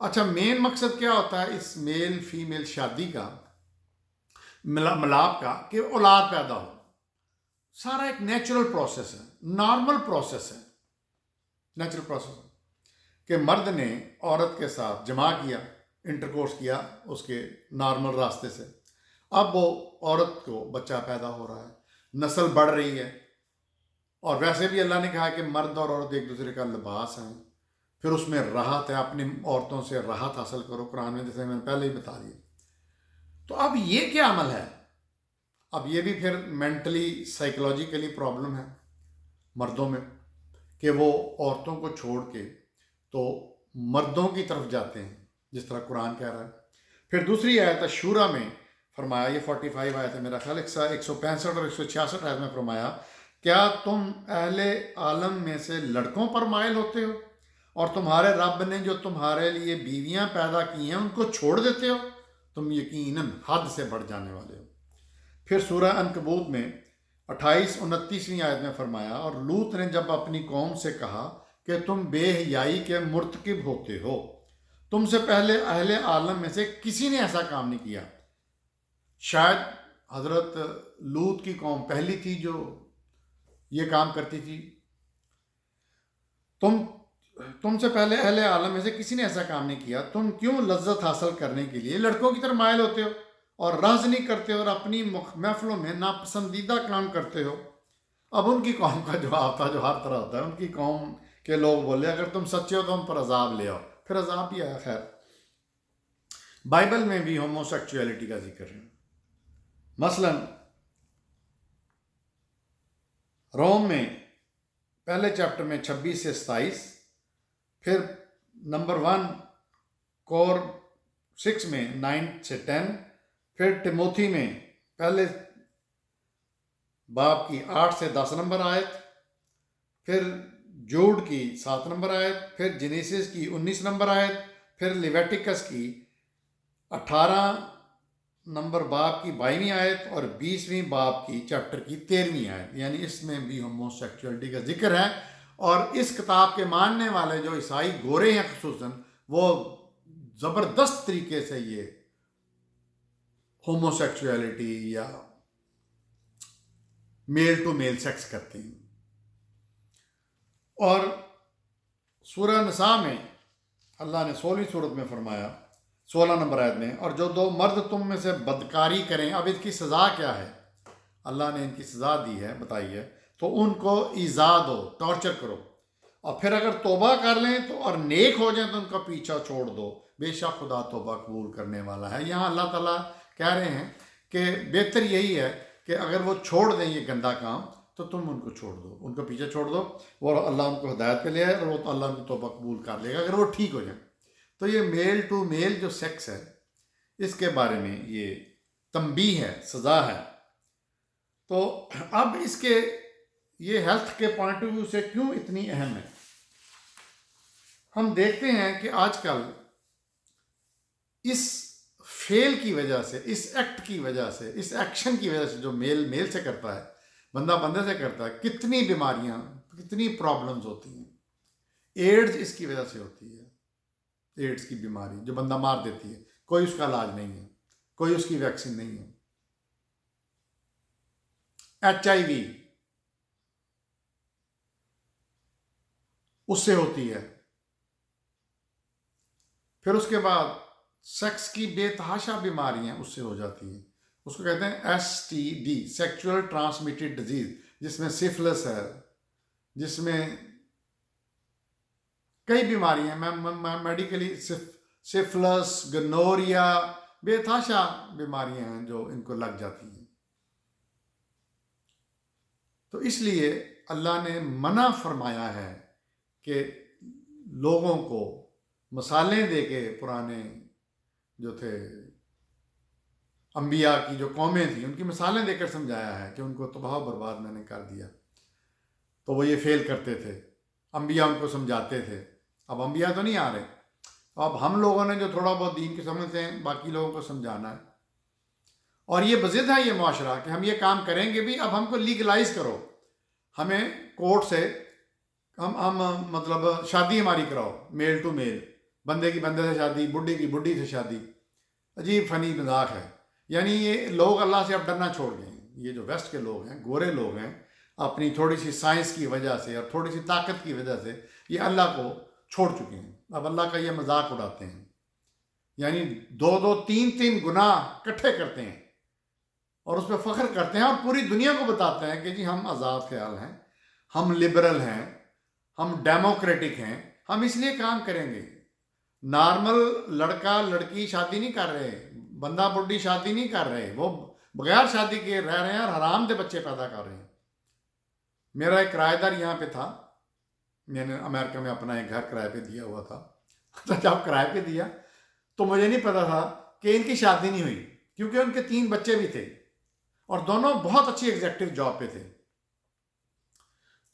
اچھا، مین مقصد کیا ہوتا ہے اس میل فیمیل شادی کا، ملاپ کا، کہ اولاد پیدا ہو. سارا ایک نیچرل پروسیس ہے، نارمل پروسیس ہے، نیچرل پروسیس ہے کہ مرد نے عورت کے ساتھ جماع کیا، انٹرکورس کیا اس کے نارمل راستے سے. اب وہ عورت کو بچہ پیدا ہو رہا ہے، نسل بڑھ رہی ہے. اور ویسے بھی اللہ نے کہا کہ مرد اور عورت ایک دوسرے کا لباس ہیں. پھر اس میں راحت ہے، اپنی عورتوں سے راحت حاصل کرو، قرآن میں جیسے میں نے پہلے ہی بتا دیا. تو اب یہ کیا عمل ہے؟ اب یہ بھی پھر مینٹلی سائیکولوجیکلی پرابلم ہے مردوں میں، کہ وہ عورتوں کو چھوڑ کے تو مردوں کی طرف جاتے ہیں، جس طرح قرآن کہہ رہا ہے. پھر دوسری آیت شورا میں فرمایا، یہ 45 آیت ہے میرا خیال، 165 اور 166 آیت میں فرمایا، کیا تم اہل عالم میں سے لڑکوں پر مائل ہوتے ہو اور تمہارے رب نے جو تمہارے لیے بیویاں پیدا کی ہیں ان کو چھوڑ دیتے ہو؟ تم یقیناً حد سے بڑھ جانے والے ہو. پھر سورہ عنکبوت میں 28-29 آیت میں فرمایا، اور لوط نے جب اپنی قوم سے کہا کہ تم بے حیائی کے مرتکب ہوتے ہو، تم سے پہلے اہل عالم میں سے کسی نے ایسا کام نہیں کیا. شاید حضرت لوط کی قوم پہلی تھی جو یہ کام کرتی تھی. تم سے پہلے اہل عالم میں سے کسی نے ایسا کام نہیں کیا. تم کیوں لذت حاصل کرنے کے لیے لڑکوں کی طرف مائل ہوتے ہو اور رازنی کرتے ہو اور اپنی محفلوں میں ناپسندیدہ کام کرتے ہو؟ اب ان کی قوم کا جواب تھا جو ہر طرح ہوتا ہے. ان کی قوم کے لوگ بولے، اگر تم سچے ہو تو ہم پر عذاب لے آؤ. پھر عذاب بھی آیا. خیر، بائبل میں بھی ہومو سیکچویلٹی کا ذکر ہے. مثلا روم میں پہلے چیپٹر میں 26 سے 27، پھر نمبر 1 کور 6 میں 9 سے 10، پھر ٹیموتھی میں پہلے باب کی 8 سے 10 نمبر آیت، پھر جوڈ کی 7 نمبر آیت، پھر جینیسس کی 19 نمبر آیت، پھر لیویٹیکس کی 18 نمبر باب کی 22ویں آیت اور 20ویں باب کی چیپٹر کی 13ویں آیت. یعنی اس میں بھی ہومو سیکچولیٹی کا ذکر ہے. اور اس کتاب کے ماننے والے جو عیسائی گورے ہیں خصوصاً، وہ زبردست طریقے سے یہ ہومو سیکچولیٹی یا میل ٹو میل سیکس کرتے ہیں. اور سورہ نساء میں اللہ نے 16ویں سورت میں فرمایا، 16 نمبر آیت میں، اور جو دو مرد تم میں سے بدکاری کریں. اب اس کی سزا کیا ہے؟ اللہ نے ان کی سزا دی ہے، بتائی ہے. تو ان کو ایذا دو، ٹارچر کرو، اور پھر اگر توبہ کر لیں تو اور نیک ہو جائیں تو ان کا پیچھا چھوڑ دو، بے شک خدا توبہ قبول کرنے والا ہے. یہاں اللہ تعالیٰ کہہ رہے ہیں کہ بہتر یہی ہے کہ اگر وہ چھوڑ دیں یہ گندا کام تو تم ان کو چھوڑ دو، ان کو پیچھے چھوڑ دو، اور اللہ ان کو ہدایت پہ لے آئے، اور وہ تو اللہ ان کی توبہ قبول کر لے گا اگر وہ ٹھیک ہو جائیں. تو یہ میل ٹو میل جو سیکس ہے، اس کے بارے میں یہ تنبیہ ہے، سزا ہے. تو اب اس کے یہ ہیلتھ کے پوائنٹ آف ویو سے کیوں اتنی اہم ہے؟ ہم دیکھتے ہیں کہ آج کل اس فیل کی وجہ سے، اس ایکٹ کی وجہ سے، اس ایکشن کی وجہ سے جو میل میل سے کرتا ہے، بندہ بندے سے کرتا ہے، کتنی بیماریاں، کتنی پرابلمز ہوتی ہیں. ایڈز اس کی وجہ سے ہوتی ہے. ایڈز کی بیماری جو بندہ مار دیتی ہے، کوئی اس کا علاج نہیں ہے، کوئی اس کی ویکسین نہیں ہے. HIV اس سے ہوتی ہے. پھر اس کے بعد سیکس کی بے تحاشا بیماریاں اس سے ہو جاتی ہیں. اس کو کہتے ہیں STD، سیکچول ٹرانسمیٹڈ ڈیزیز، جس میں سفلس ہے، جس میں کئی بیماریاں میڈیکلی سفلس، گنوریا، بے تحاشا بیماریاں ہیں جو ان کو لگ جاتی ہیں. تو اس لیے اللہ نے منع فرمایا ہے کہ لوگوں کو مثالیں دے کے، پرانے جو تھے انبیاء کی جو قومیں تھیں ان کی مثالیں دے کر سمجھایا ہے کہ ان کو تباہ و برباد میں نے کر دیا. تو وہ یہ فیل کرتے تھے، انبیاء ان کو سمجھاتے تھے. اب انبیاء تو نہیں آ رہے، اب ہم لوگوں نے جو تھوڑا بہت دین کے سمجھتے ہیں باقی لوگوں کو سمجھانا ہے. اور یہ بضد ہے یہ معاشرہ کہ ہم یہ کام کریں گے بھی، اب ہم کو لیگلائز کرو، ہمیں کورٹ سے ہم مطلب شادی ہماری کراؤ میل ٹو میل. بندے کی بندے سے شادی، بڈھی کی بڈھی سے شادی، عجیب فنی مذاق ہے. یعنی یہ لوگ اللہ سے اب ڈرنا چھوڑ گئے ہیں. یہ جو ویسٹ کے لوگ ہیں، گورے لوگ ہیں، اپنی تھوڑی سی سائنس کی وجہ سے اور تھوڑی سی طاقت کی وجہ سے یہ اللہ کو چھوڑ چکے ہیں. اب اللہ کا یہ مذاق اڑاتے ہیں. یعنی دو دو تین تین گناہ اکٹھے کرتے ہیں اور اس پہ فخر کرتے ہیں اور پوری دنیا کو بتاتے ہیں کہ جی ہم آزاد خیال ہیں، ہم لبرل ہیں، ہم ڈیموکریٹک ہیں، ہم اس لیے کام کریں گے. نارمل لڑکا لڑکی شادی نہیں کر رہے، بندہ بڈھی شادی نہیں کر رہے، وہ بغیر شادی کے رہ رہے ہیں اور حرام دے بچے پیدا کر رہے ہیں. میرا ایک کرایہ دار یہاں پہ تھا، میں نے امریکہ میں اپنا ایک گھر کرایہ پہ دیا ہوا تھا. تو جب کرایہ پہ دیا تو مجھے نہیں پتا تھا کہ ان کی شادی نہیں ہوئی، کیونکہ ان کے 3 بچے بھی تھے اور دونوں بہت اچھی ایگزیکٹو جاب پہ تھے.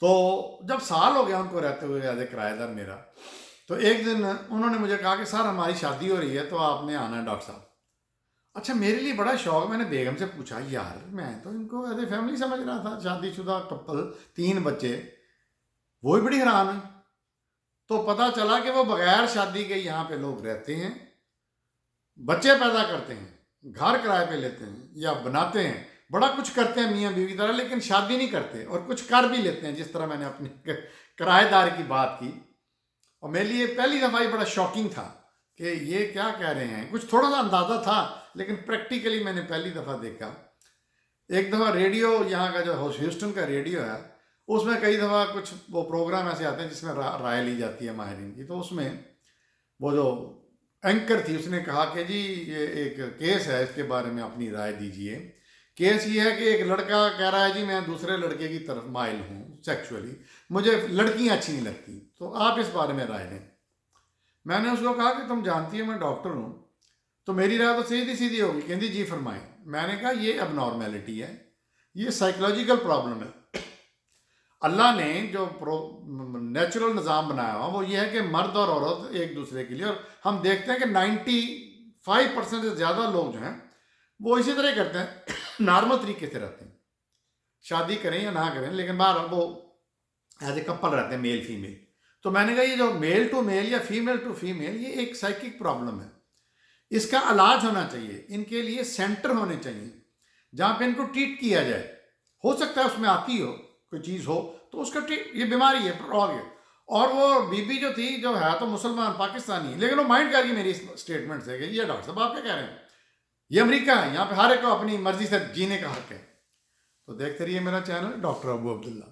تو جب سال ہو گیا ان کو رہتے ہوئے ایز اے کرایہ دار میرا، تو ایک دن انہوں نے مجھے کہا کہ سر ہماری شادی ہو رہی ہے تو آپ نے آنا ہے ڈاکٹر صاحب. اچھا میرے لیے بڑا شوق، میں نے بیگم سے پوچھا یار میں تو ان کو ایز اے فیملی سمجھ رہا تھا، شادی شدہ کپل، 3 بچے. وہ بھی بڑی حیران ہوئی. تو پتہ چلا کہ وہ بغیر شادی کے یہاں پہ لوگ رہتے ہیں، بچے پیدا کرتے ہیں، گھر کرائے پہ لیتے ہیں یا بناتے ہیں، بڑا کچھ کرتے ہیں میاں بیوی طرح، لیکن شادی نہیں کرتے اور کچھ کر بھی لیتے ہیں، جس طرح میں نے اپنی کرایہ دار کی بات کی. اور میرے لیے پہلی دفعہ یہ بڑا شاکنگ تھا کہ یہ کیا کہہ رہے ہیں. کچھ تھوڑا سا اندازہ تھا لیکن پریکٹیکلی میں نے پہلی دفعہ دیکھا. ایک دفعہ ریڈیو یہاں کا جو ہیوسٹن کا ریڈیو ہے، اس میں کئی دفعہ کچھ وہ پروگرام ایسے آتے ہیں جس میں رائے لی جاتی ہے ماہرین کی. تو اس میں وہ جو اینکر تھی اس نے کہا کہ جی یہ ایک کیس ہے، اس کے بارے میں اپنی رائے دیجئے. کیس یہ ہے کہ ایک لڑکا کہہ رہا ہے جی میں دوسرے لڑکے کی طرف مائل ہوں سیکچولی، مجھے لڑکیاں اچھی نہیں لگتی، تو آپ اس بارے میں رائے دیں. میں نے اس کو کہا کہ تم جانتی ہو میں ڈاکٹر ہوں، تو میری رائے تو سیدھی سیدھی ہوگی. کہتی جی فرمائیں. میں نے کہا یہ اب نارمیلٹی ہے، یہ سائیکلوجیکل پرابلم ہے. اللہ نے جو نیچرل نظام بنایا ہوا وہ یہ ہے کہ مرد اور عورت ایک دوسرے کے لیے، اور ہم دیکھتے ہیں کہ 95% سے زیادہ لوگ جو ہیں وہ اسی طرح کرتے ہیں، نارمل طریقے سے رہتے ہیں، شادی کریں یا نہ کریں لیکن باہر وہ ایز اے کپل رہتے ہیں، میل فیمیل. تو میں نے کہا یہ جو میل ٹو میل یا فیمیل ٹو فیمیل یہ ایک سائیکک پرابلم ہے، اس کا علاج ہونا چاہیے. ان کے لیے سینٹر ہونے چاہیے جہاں پہ ان کو ٹریٹ کیا جائے. ہو سکتا ہے اس میں آتی ہو کوئی چیز ہو تو اس کا یہ بیماری ہے، روگ ہے. اور وہ بی بی جو تھی جو ہے تو مسلمان پاکستانی ہے، لیکن وہ مائنڈ کر گئی میری اسٹیٹمنٹ سے کہ یہ ڈاکٹر صاحب آپ کیا کہہ رہے ہیں، یہ امریکہ ہے، یہاں پہ ہر ایک کو اپنی مرضی سے جینے کا حق ہے. تو دیکھتے رہیے میرا چینل ڈاکٹر ابو عبداللہ.